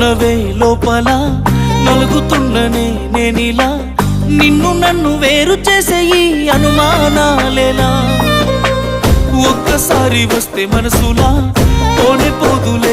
ఉన్నవే లోపల నలుగుతున్ననే నేనిలా నిన్ను నన్ను వేరు చేసే ఈ అనుమానాలేలా ఒక్కసారి వస్తే మనసులా పోనే పోదులే